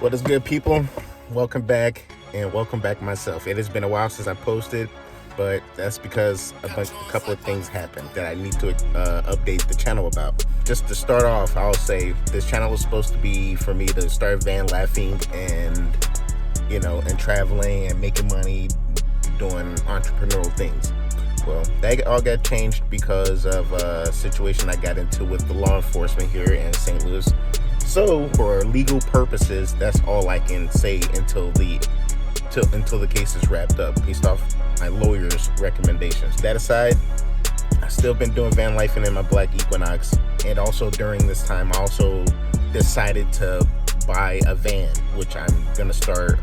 What is good, people? Welcome back, and welcome back myself. It has been a while since I posted, but that's because a couple of things happened that I need to update the channel about. Just to start off, I'll say this channel was supposed to be for me to start van laughing and traveling and making money doing entrepreneurial things. Well, that all got changed because of a situation I got into with the law enforcement here in St. Louis. So, for legal purposes, that's all I can say until the case is wrapped up, based off my lawyer's recommendations. That aside, I've still been doing van lifing in my black Equinox, and also during this time, I also decided to buy a van, which I'm gonna start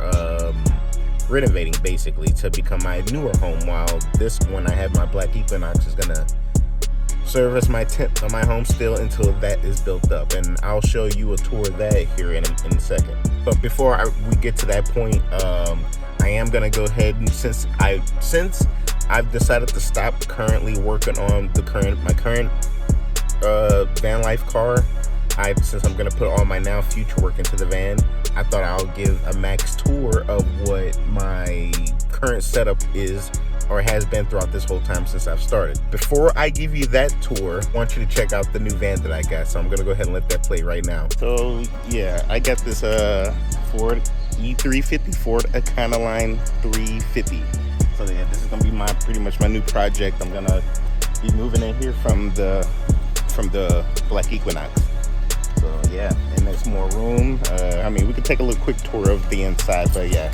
renovating, basically, to become my newer home. While this one I have, my black Equinox, is gonna serve as my tent on my home still until that is built up, and I'll show you a tour of that here in a second. But before we get to that point, I am gonna go ahead, and since I've decided to stop currently working on my current van life car, since I'm gonna put all my now future work into the van, I thought I'll give a max tour of what my current setup is or has been throughout this whole time since I've started. Before I give you that tour, I want you to check out the new van that I got, so I'm gonna go ahead and let that play right now. So yeah, I got this Ford E350, Ford Econoline 350. So yeah, this is gonna be pretty much my new project. I'm gonna be moving in here from the black Equinox. So yeah, and there's more room. We can take a little quick tour of the inside, but yeah,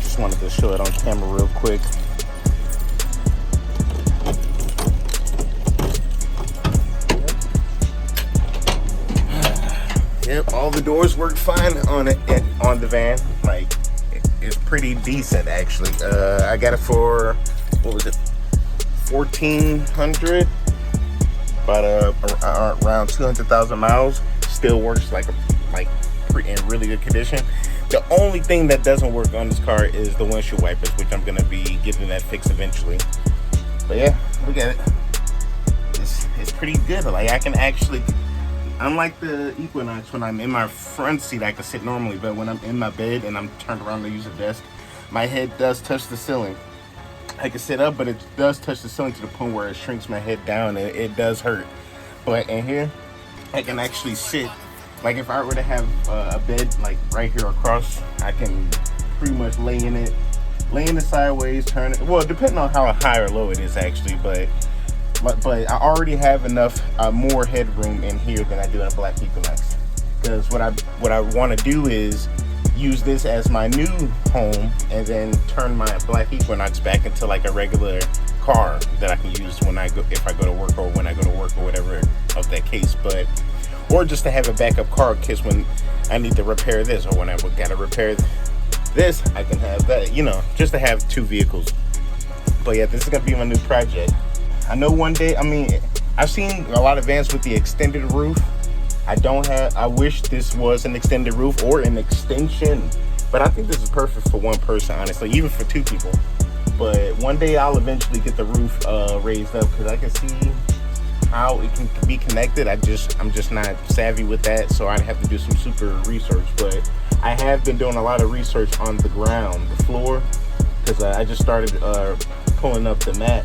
just wanted to show it on camera real quick. Yep, all the doors work fine on the van. Like, it's pretty decent, actually. I got it for, what was it, $1,400, about around 200,000 miles. Still works like in really good condition. The only thing that doesn't work on this car is the windshield wipers, which I'm gonna be getting that fixed eventually. But yeah, look at it. It's pretty good. Like, I can actually, unlike the Equinox, when I'm in my front seat, I can sit normally, but when I'm in my bed and I'm turned around to use a desk, my head does touch the ceiling. I can sit up, but it does touch the ceiling to the point where it shrinks my head down, and it does hurt. But in here, I can actually sit. Like, if I were to have a bed like right here across, I can pretty much lay in it sideways, turn it. Well, depending on how high or low it is, actually, but I already have enough more headroom in here than I do in a black Equinox. Because what I want to do is use this as my new home, and then turn my black Equinox back into like a regular car that I can use if I go to work, or when I go to work, or whatever of that case. Or just to have a backup car in case when I need to repair this, or when I gotta repair this, I can have that. Just to have two vehicles. But yeah, this is gonna be my new project. I know one day, I've seen a lot of vans with the extended roof. I wish this was an extended roof or an extension, but I think this is perfect for one person, honestly, even for two people. But one day I'll eventually get the roof raised up, because I can see how it can be connected. I'm just not savvy with that, so I'd have to do some super research. But I have been doing a lot of research on the ground, the floor, because I just started pulling up the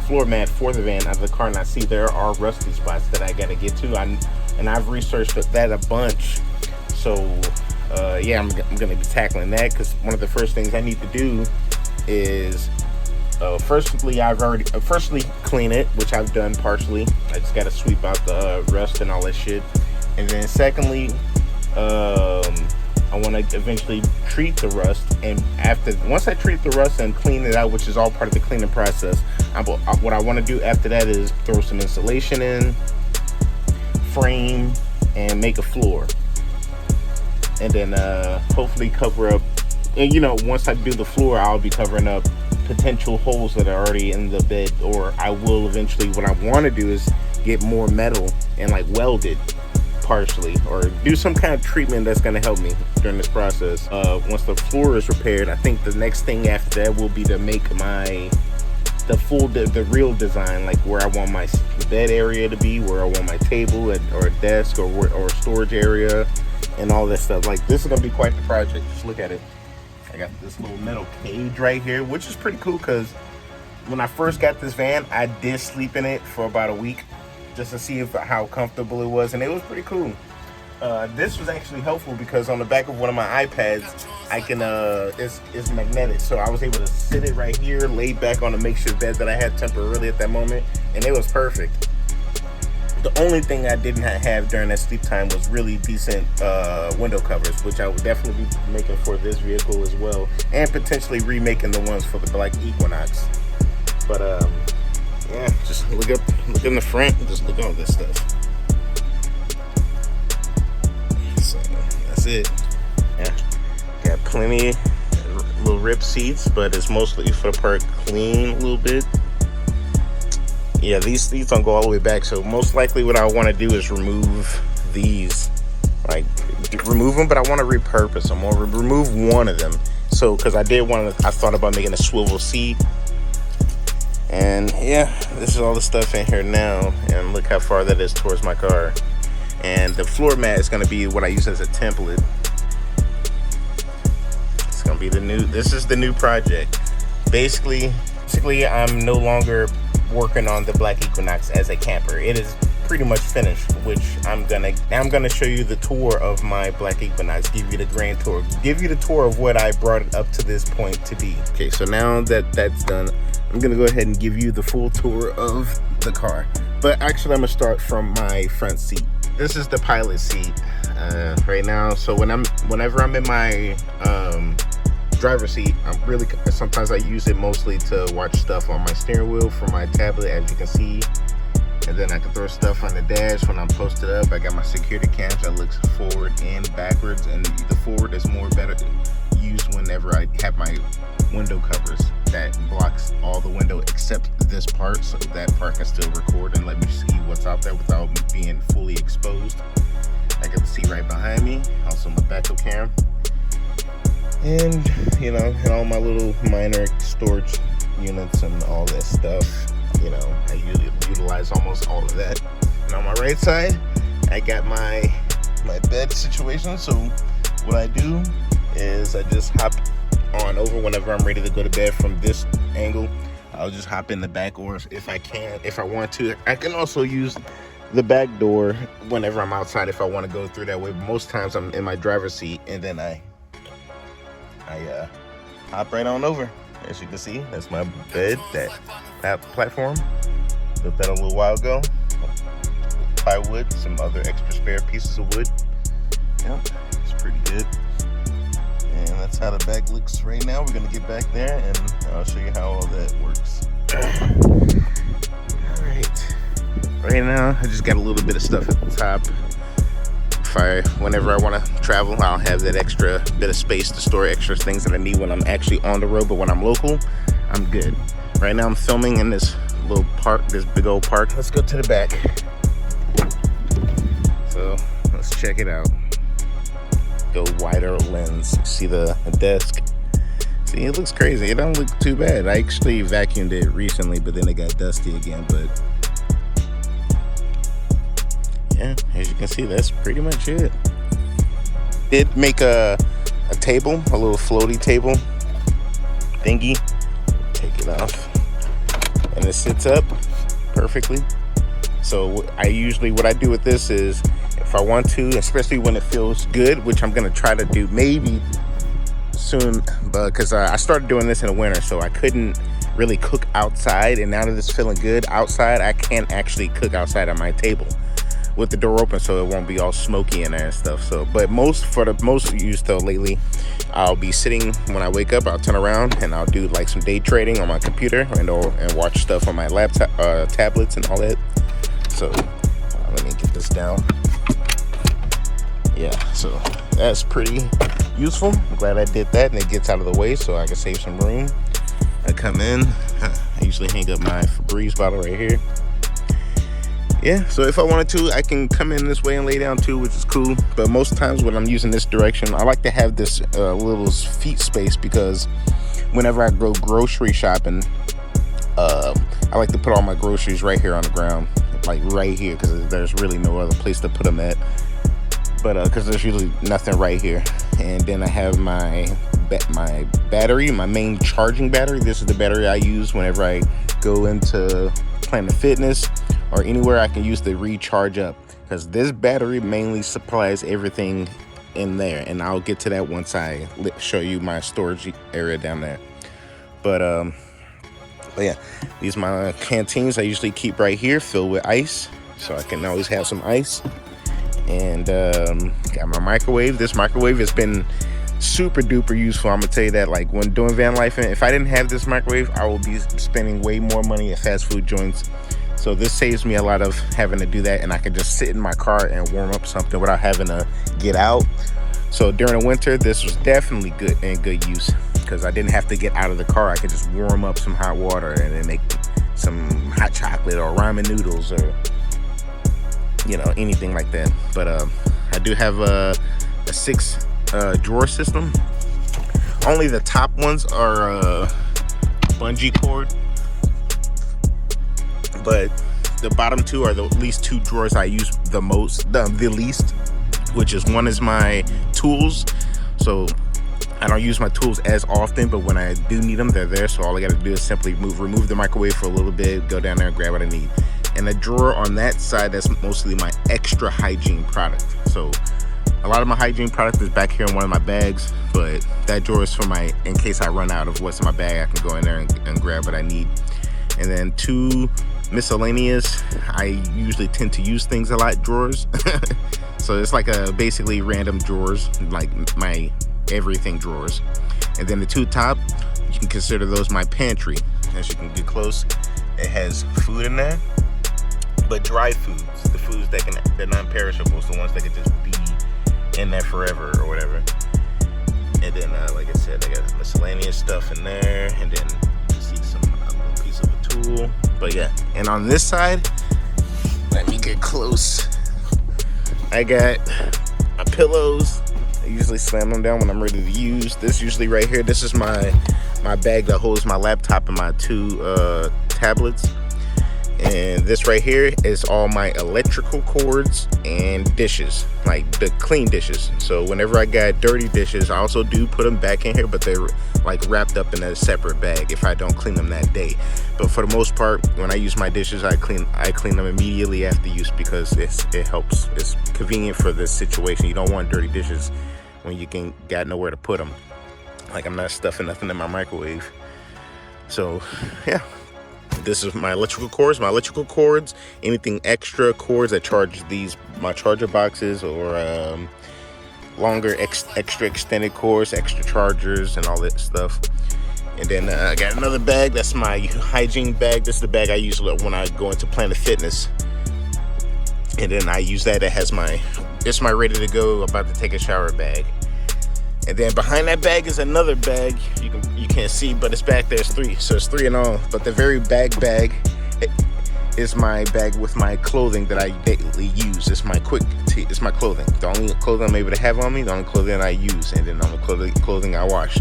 floor mat for the van out of the car, and I see there are rusty spots that I gotta get to. And I've researched that a bunch. So yeah, I'm gonna be tackling that, because one of the first things I need to do is firstly clean it, which I've done partially. I just gotta sweep out the rust and all that shit. And then secondly, I want to eventually treat the rust, and once I treat the rust and clean it out, which is all part of the cleaning process, what I want to do after that is throw some insulation in, frame, and make a floor, and then hopefully cover up. And once I do the floor, I'll be covering up potential holes that are already in the bed, or I will eventually. What I want to do is get more metal and like weld it partially, or do some kind of treatment that's going to help me during this process. Once the floor is repaired, I think the next thing after that will be to make the real design, like where I want my bed area to be, where I want my table or a desk or storage area, and all that stuff. Like, this is gonna be quite the project. Just look at it. I got this little metal cage right here, which is pretty cool because when I first got this van, I did sleep in it for about a week just to see how comfortable it was, and it was pretty cool. This was actually helpful because on the back of one of my iPads, I can it's magnetic, so I was able to sit it right here, laid back on a makeshift bed that I had temporarily at that moment, and it was perfect. The only thing I didn't have during that sleep time was really decent window covers, which I would definitely be making for this vehicle as well, and potentially remaking the ones for the Black Equinox. But yeah, just look in the front and just look at all this stuff. So that's it. Yeah, got plenty little rip seats, but it's mostly for the part clean a little bit. Yeah, these seats don't go all the way back, so most likely what I want to do is remove these, like remove them, but I want to repurpose them or remove one of them. So because I thought about making a swivel seat, and yeah, this is all the stuff in here now, and look how far that is towards my car. And the floor mat is going to be what I use as a template. It's going to be this is the new project. Basically I'm no longer working on the Black Equinox as a camper. It is pretty much finished, which I'm gonna show you the tour of my Black Equinox, give you the grand tour, give you the tour of what I brought it up to this point to be. Okay, so now that that's done, I'm gonna go ahead and give you the full tour of the car. But actually, I'm gonna start from my front seat. This is the pilot seat right now. So whenever I'm in my driver's seat, sometimes I use it mostly to watch stuff on my steering wheel from my tablet, as you can see. And then I can throw stuff on the dash when I'm posted up. I got my security cams that looks forward and backwards, and the forward is better used whenever I have my window covers that blocks all the window except this part, so that part can still record and let me see what's out there without being fully exposed. I got the seat right behind me, also my backup cam, and and all my little minor storage units and all that stuff. I utilize almost all of that. And on my right side, I got my bed situation. So what I do is I just hop on over whenever I'm ready to go to bed from this angle. I'll just hop in the back, or if I want to, I can also use the back door whenever I'm outside if I want to go through that way. But most times I'm in my driver's seat, and then I hop right on over. As you can see, that's my bed, that platform. Built that a little while ago. Plywood, some other extra spare pieces of wood. Yep, it's pretty good. And that's how the back looks right now. We're gonna get back there and I'll show you how all that works. All right. Right now, I just got a little bit of stuff at the top. Whenever I want to travel, I'll have that extra bit of space to store extra things that I need when I'm actually on the road. But when I'm local, I'm good. Right now I'm filming in this little park, this big old park. Let's go to the back. So let's check it out. Go wider lens. See the desk. See, it looks crazy. It don't look too bad. I actually vacuumed it recently, but then it got dusty again. But yeah, as you can see, that's pretty much it. Did make a table, a little floaty table thingy. Take it off, and it sits up perfectly. So what I do with this is, if I want to, especially when it feels good, which I'm gonna try to do maybe soon, because I started doing this in the winter, so I couldn't really cook outside. And now that it's feeling good outside, I can't actually cook outside on my table with the door open, so it won't be all smoky in there and stuff. So, but for the most use though lately, I'll be sitting when I wake up. I'll turn around and I'll do like some day trading on my computer and watch stuff on my laptop, tablets and all that. So let me get this down. Yeah, so that's pretty useful. I'm glad I did that, and it gets out of the way so I can save some room. I come in. I usually hang up my Febreze bottle right here. Yeah, so if I wanted to, I can come in this way and lay down too, which is cool. But most times when I'm using this direction, I like to have this little feet space, because whenever I go grocery shopping, I like to put all my groceries right here on the ground, like right here, because there's really no other place to put them at. but because there's usually nothing right here. And then I have my battery, my main charging battery. This is the battery I use whenever I go into Planet Fitness or anywhere I can use to recharge up, because this battery mainly supplies everything in there, and I'll get to that once I show you my storage area down there. But yeah, these are my canteens I usually keep right here, filled with ice, so I can always have some ice. And got my microwave. This microwave has been super duper useful. I'm gonna tell you that, like, when doing van life, and if I didn't have this microwave, I would be spending way more money at fast food joints. So this saves me a lot of having to do that, and I can just sit in my car and warm up something without having to get out. So during the winter, this was definitely good use, because I didn't have to get out of the car. I could just warm up some hot water and then make some hot chocolate or ramen noodles or, you know, anything like that. But I do have a 6 drawer system. Only the top ones are bungee cord, but the bottom 2 are the least 2 drawers I use the least, which is, one is my tools. So I don't use my tools as often, but when I do need them, they're there. So all I got to do is simply remove the microwave for a little bit, go down there and grab what I need. And the drawer on that side, that's mostly my extra hygiene product. So a lot of my hygiene product is back here in one of my bags, but that drawer is for in case I run out of what's in my bag, I can go in there and grab what I need. And then 2 miscellaneous, I usually tend to use things a lot, drawers. So it's like basically random drawers, like my everything drawers. And then the 2 top, you can consider those my pantry. As you can get close, it has food in there, but dry foods, the foods they're non-perishables, the ones that can just be in there forever or whatever. And then like I said, I got miscellaneous stuff in there, and then you see a little piece of a tool. But yeah, and on this side, let me get close, I got my pillows. I usually slam them down when I'm ready to use. This usually right here, this is my bag that holds my laptop and my 2 tablets. And this right here is all my electrical cords and dishes, like the clean dishes. So whenever I got dirty dishes, I also do put them back in here, but they're like wrapped up in a separate bag if I don't clean them that day. But for the most part, when I use my dishes, I clean them immediately after use, because it helps. It's convenient for this situation. You don't want dirty dishes when you got nowhere to put them. Like, I'm not stuffing nothing in my microwave. So yeah. This is my electrical cords. Anything extra cords that charge my charger boxes, or longer extra extended cords, extra chargers, and all that stuff. And then I got another bag. That's my hygiene bag. This is the bag I use when I go into Planet Fitness. And then I use that. It has it's my ready to go, about to take a shower bag. And then behind that bag is another bag. You can't see, but it's back there. It's 3, so it's 3 in all. But the very bag is my bag with my clothing that I daily use. It's my clothing. The only clothing I'm able to have on me, the only clothing I use, and then the only clothing I wash.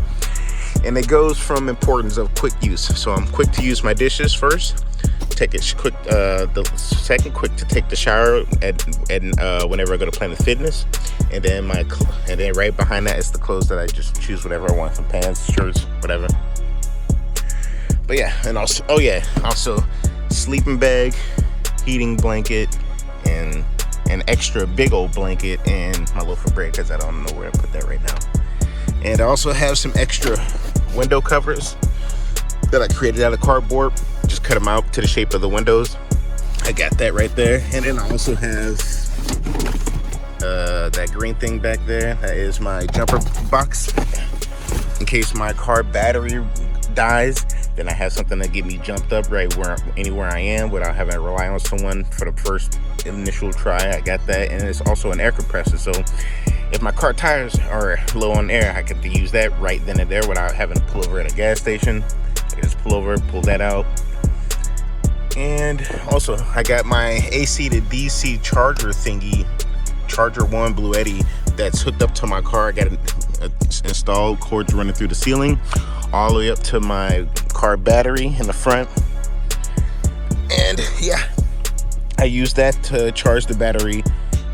And it goes from importance of quick use. So I'm quick to use my dishes first. Take it quick. The second, quick to take the shower whenever I go to Planet Fitness. And then right behind that is the clothes that I just choose whatever I want, some pants, shirts, whatever. But yeah, and also sleeping bag, heating blanket, and an extra big old blanket, and my loaf of bread, because I don't know where I put that right now. And I also have some extra window covers that I created out of cardboard. Just cut them out to the shape of the windows. I got that right there. And then I also have that green thing back there. That is my jumper box. In case my car battery dies, then I have something to get me jumped up anywhere I am without having to rely on someone for the first initial try. I got that. And it's also an air compressor. So if my car tires are low on air, I get to use that right then and there without having to pull over at a gas station. I just pull over, pull that out. And also, I got my AC to DC charger thingy, Charger 1 Bluetti, that's hooked up to my car. I got it installed, cords running through the ceiling, all the way up to my car battery in the front. And yeah, I use that to charge the battery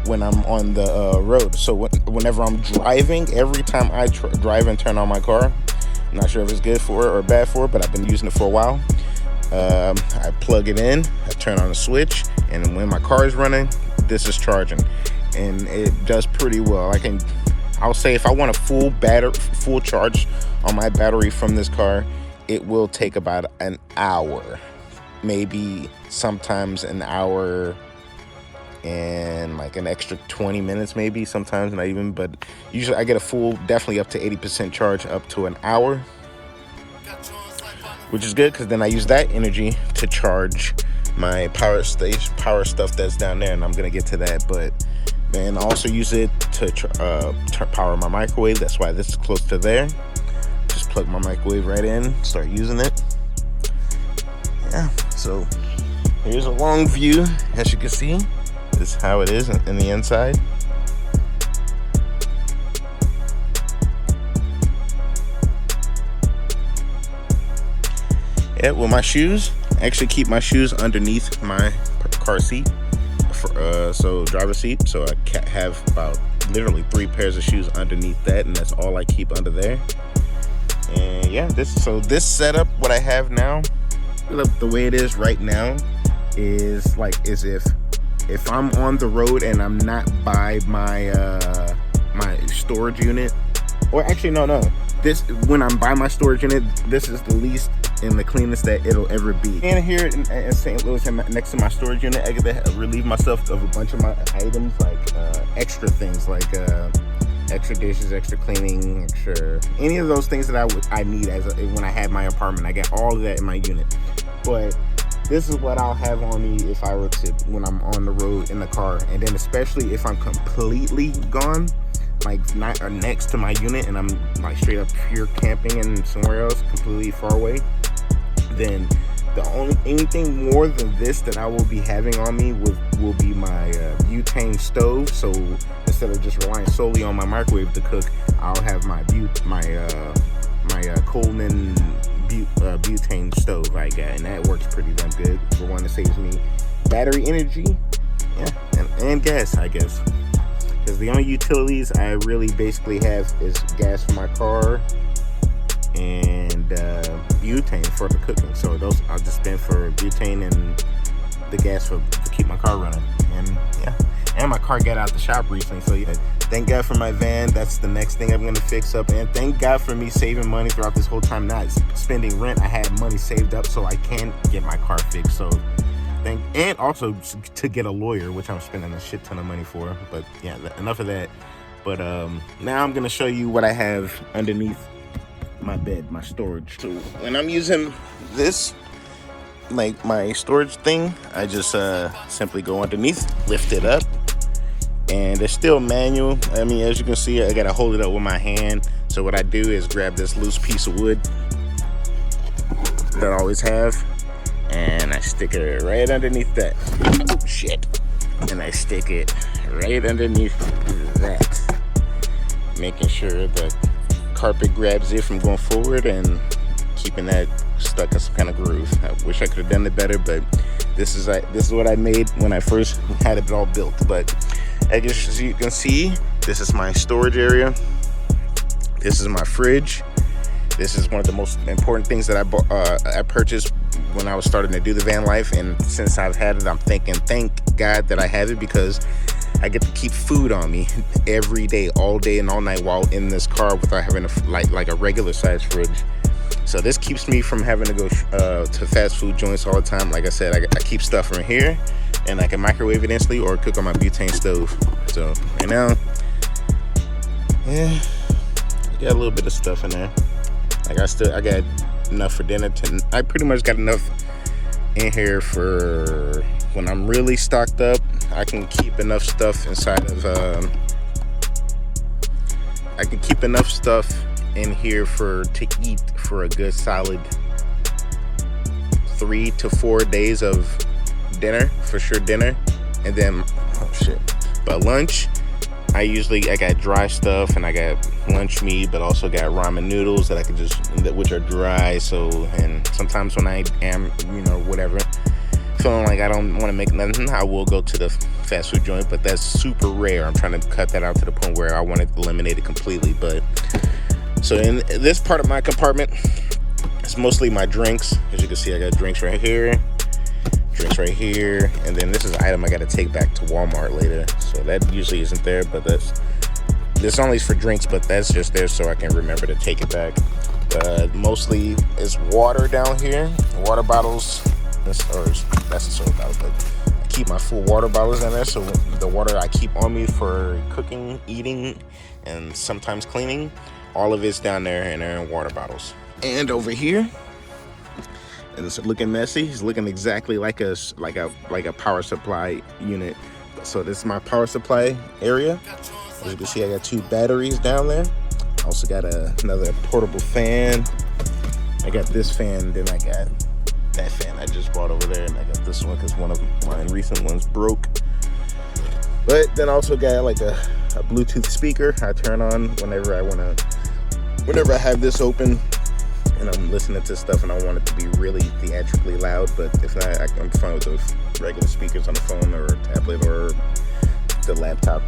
when I'm on the road. So whenever I'm driving, every time I drive and turn on my car, I'm not sure if it's good for it or bad for it, but I've been using it for a while. I plug it in, I turn on the switch, and when my car is running, this is charging, and it does pretty well. I'll say if I want a full charge on my battery from this car, it will take about an hour, maybe sometimes an hour and like an extra 20 minutes, maybe sometimes not even, but usually I get a full, definitely up to 80% charge up to an hour, which is good because then I use that energy to charge my power stuff that's down there, and I'm gonna get to that. But man, I also use it to power my microwave. That's why this is close to there. Just plug my microwave right in, start using it. Yeah, so here's a long view. As you can see, this is how it is in the inside. Yeah, with my shoes, I actually keep my shoes underneath my car seat, so driver's seat. So I have about literally 3 pairs of shoes underneath that, and that's all I keep under there. And yeah, this setup, what I have now, the way it is right now, is like as if I'm on the road and I'm not by my my storage unit, or actually no, this, when I'm by my storage unit, this is the least and the cleanest that it'll ever be. And here in St. Louis, next to my storage unit, I get to relieve myself of a bunch of my items, like extra things, like extra dishes, extra cleaning, extra any of those things that I need when I have my apartment. I get all of that in my unit. But this is what I'll have on me if I were to, when I'm on the road in the car, and then especially if I'm completely gone, like not next to my unit, and I'm like straight up pure camping and somewhere else completely far away, then anything more than this that I will be having on me will be my butane stove. So instead of just relying solely on my microwave to cook, I'll have my Coleman butane stove I got, and that works pretty damn good. For one, it saves me battery energy, yeah, and gas, I guess, because the only utilities I really basically have is gas for my car and butane for the cooking. So those I'll just spend for butane and the gas to keep my car running. And yeah, and my car got out the shop recently, so yeah, thank God for my van. That's the next thing I'm gonna fix up. And thank God for me saving money throughout this whole time, not spending rent. I had money saved up so I can get my car fixed. So and also to get a lawyer, which I'm spending a shit ton of money for. But yeah, enough of that. But now I'm gonna show you what I have underneath my bed, my storage. So when I'm using this, like my storage thing, I just simply go underneath, lift it up, and it's still manual. I mean, as you can see, I gotta hold it up with my hand. So what I do is grab this loose piece of wood that I always have, and I stick it right underneath that. Oh shit. And I stick it right underneath that, making sure that carpet grabs it from going forward and keeping that stuck in some kind of groove. I wish I could have done it better, but this is what I made when I first had it all built. But as you can see, this is my storage area. This is my fridge. This is one of the most important things that I purchased when I was starting to do the van life, and since I've had it, I'm thinking, thank God that I have it, because I get to keep food on me every day, all day and all night while in this car without having like a regular size fridge. So this keeps me from having to go to fast food joints all the time. Like I said, I keep stuff from here, and I can microwave it instantly or cook on my butane stove. So right now, yeah, I got a little bit of stuff in there. Like I got enough for dinner. I pretty much got enough in here for when I'm really stocked up. I can keep enough stuff inside of I can keep enough stuff in here to eat for a good solid 3 to 4 days of dinner, for sure dinner. And then but lunch, I got dry stuff, and I got lunch meat, but also got ramen noodles that I can which are dry. So, and sometimes when I am, whatever, feeling like I don't want to make nothing, I will go to the fast food joint, but that's super rare. I'm trying to cut that out to the point where I want it eliminated completely. But so in this part of my compartment, it's mostly my drinks. As you can see, I got drinks right here, and then this is an item I got to take back to Walmart later. So that usually isn't there, but this only is for drinks, but that's just there so I can remember to take it back. Mostly it's water down here, water bottles. That's the soda bottle, but I keep my full water bottles in there. So the water I keep on me for cooking, eating, and sometimes cleaning, all of it's down there, and they're in water bottles. And over here, it's looking messy. It's looking exactly like a power supply unit. So this is my power supply area. As you can see, I got 2 batteries down there. I also got another portable fan. I got this fan, then I got that fan I just bought over there, and I got this one because one of my recent ones broke. But then I also got like a Bluetooth speaker I turn on whenever I have this open and I'm listening to stuff and I want it to be really theatrically loud. But if not, I'm fine with the regular speakers on the phone or tablet or the laptop.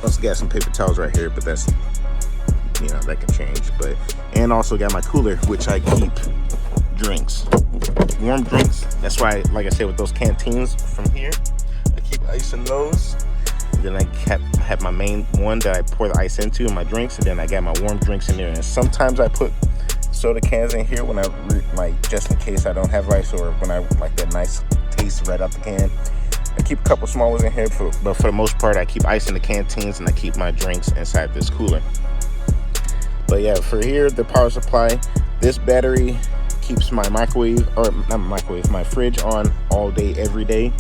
Also got some paper towels right here, but that's, that can change. And also got my cooler, which I keep drinks, warm drinks. That's why, like I said, with those canteens from here, I keep ice in those. And then I have my main one that I pour the ice into in my drinks, and then I got my warm drinks in there. And sometimes I put soda cans in here when I just in case I don't have ice, or when I like that nice taste right out the can. I keep a couple small ones in here, but for the most part, I keep ice in the canteens, and I keep my drinks inside this cooler. But yeah, for here, the power supply, this battery keeps my my fridge on all day, every day.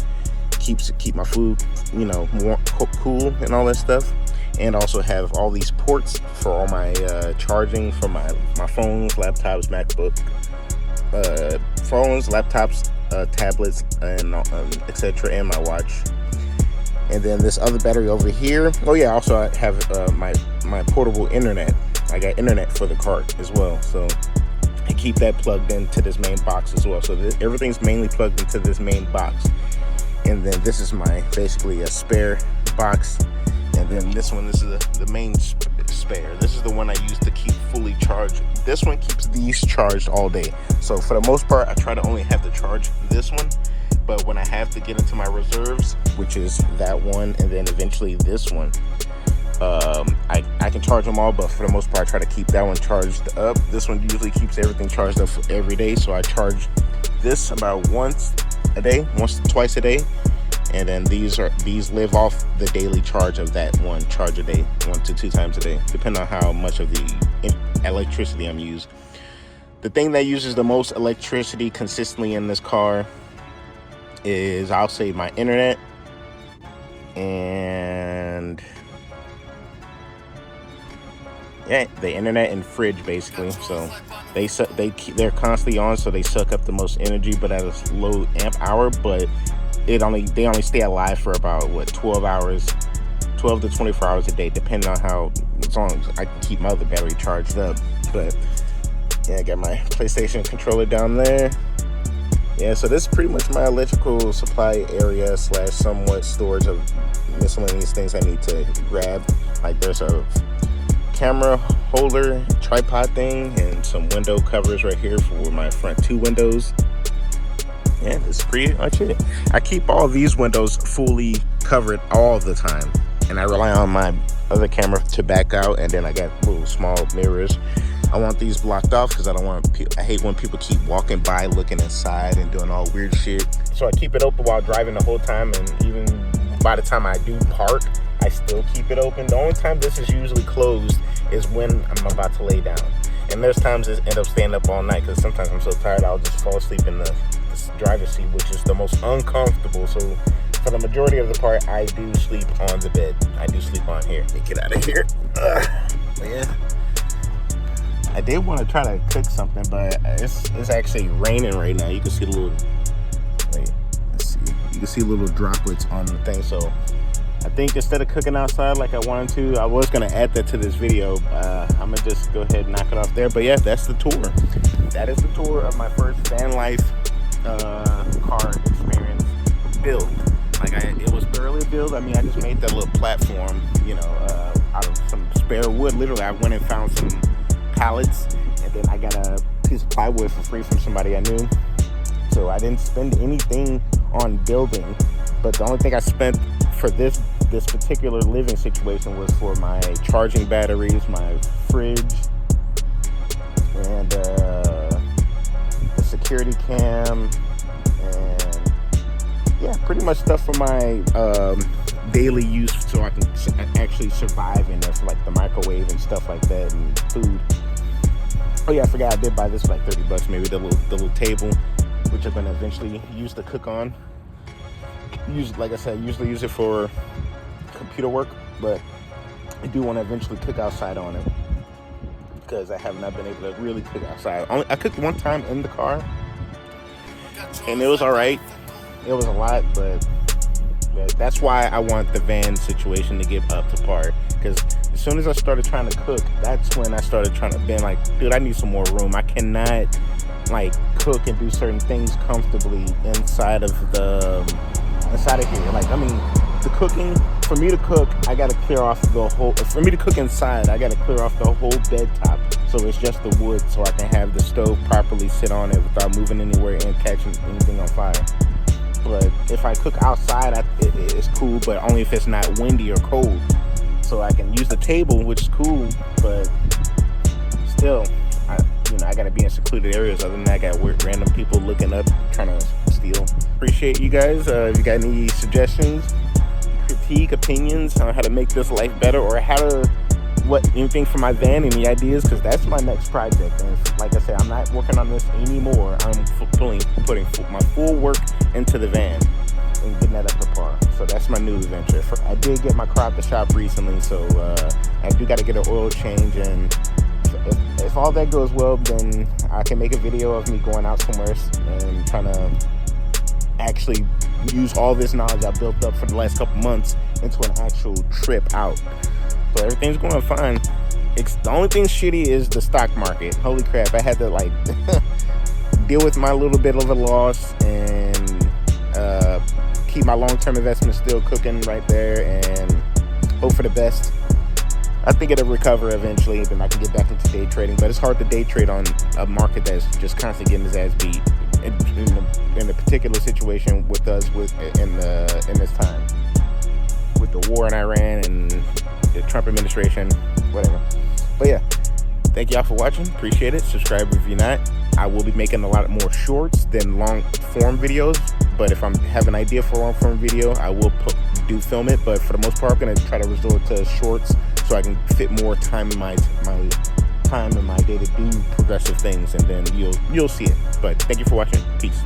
Keep my food, warm, cool, and all that stuff. And also have all these ports for all my charging for my phones, laptops, MacBook, phones, laptops, tablets, and etc. and my watch. And then this other battery over here. Oh yeah, also I have my portable internet. I got internet for the cart as well, so I keep that plugged into this main box as well. So everything's mainly plugged into this main box. And then this is basically a spare box. And then this is the main spare. This is the one I use to keep fully charged. This one keeps these charged all day. So for the most part, I try to only have to charge this one. But when I have to get into my reserves, which is that one and then eventually this one, I can charge them all, but for the most part, I try to keep that one charged up. This one usually keeps everything charged up for every day, so I charge this about once to twice a day, and then these live off the daily charge of that one charge a day, 1 to 2 times a day, depending on how much of the electricity I'm using. The thing that uses the most electricity consistently in this car is, I'll say, my internet and the internet and fridge, basically. So they're constantly on, so they suck up the most energy, but at a low amp hour. But they only stay alive for about 12 to 24 hours a day, depending on as long as I can keep my other battery charged up. But yeah, I got my PlayStation controller down there. Yeah, so this is pretty much my electrical supply area / somewhat storage of miscellaneous things I need to grab. Like there's a camera holder, tripod thing, and some window covers right here for my front 2 windows. And that's pretty much it. I keep all these windows fully covered all the time, and I rely on my other camera to back out, and then I got little small mirrors. I want these blocked off because I hate when people keep walking by looking inside and doing all weird shit. So I keep it open while driving the whole time, and even by the time I do park, I still keep it open. The only time this is usually closed is when I'm about to lay down. And there's times I end up staying up all night because sometimes I'm so tired I'll just fall asleep in the driver's seat, which is the most uncomfortable. So for the majority of the part, I do sleep on the bed. I do sleep on here. Let me get out of here. Yeah. I did want to try to cook something, but it's actually raining right now. You can see you can see little droplets on the thing. So I think instead of cooking outside like I wanted to, I was going to add that to this video. I'm going to just go ahead and knock it off there. But yeah, that's the tour. That is the tour of my first van life car experience. build. Like it was barely a build. I mean, I just made that little platform, you know, out of some spare wood. Literally, I went and found some pallets, and then I got a piece of plywood for free from somebody I knew. So I didn't spend anything on building, but the only thing I spent for this particular living situation was for my charging batteries, my fridge, and the security cam, and yeah, pretty much stuff for my daily use, so I can actually survive in there, for like the microwave and stuff like that, and food. Oh yeah, I forgot I did buy this for like $30, maybe the little table, which I'm gonna eventually use to cook on. Like I said, I usually use it for computer work, but I do want to eventually cook outside on it, because I have not been able to really cook outside. I cooked one time in the car, and it was all right. It was a lot, but that's why I want the van situation to get up to par, because as soon as I started trying to cook, that's when I started trying to be like, dude, I need some more room. I cannot like cook and do certain things comfortably inside of here. Like, I mean, the cooking, for me to cook, I gotta clear off the whole, for me to cook inside, I gotta clear off the whole bed top, so it's just the wood, so I can have the stove properly sit on it without moving anywhere and catching anything on fire. But if I cook outside, it's cool, but only if it's not windy or cold. So I can use the table, which is cool, but still, I gotta be in secluded areas. Other than that, I got random people looking up, trying to steal. Appreciate you guys. If you got any suggestions, critique, opinions on how to make this life better, or anything for my van, any ideas, because that's my next project. And like I said, I'm not working on this anymore. I'm putting my full work into the van and getting that up to par. So that's my new adventure. I did get my car out the shop recently, so I do got to get an oil change, and if all that goes well, then I can make a video of me going out somewhere and trying to actually use all this knowledge I built up for the last couple months into an actual trip out. So everything's going fine. The only thing shitty is the stock market. Holy crap, I had to like deal with my little bit of a loss and keep my long-term investment still cooking right there and hope for the best. I think it'll recover eventually, then I can get back into day trading, but it's hard to day trade on a market that's just constantly getting his ass beat in a particular situation with us in this time with the war in Iran and the Trump administration, whatever. But yeah, thank y'all for watching. Appreciate it. Subscribe if you're not. I will be making a lot more shorts than long form videos, but if I have an idea for a long form video, I will film it. But for the most part, I'm gonna try to resort to shorts so I can fit more time in my time in my day to do progressive things, and then you'll see it. But thank you for watching. Peace.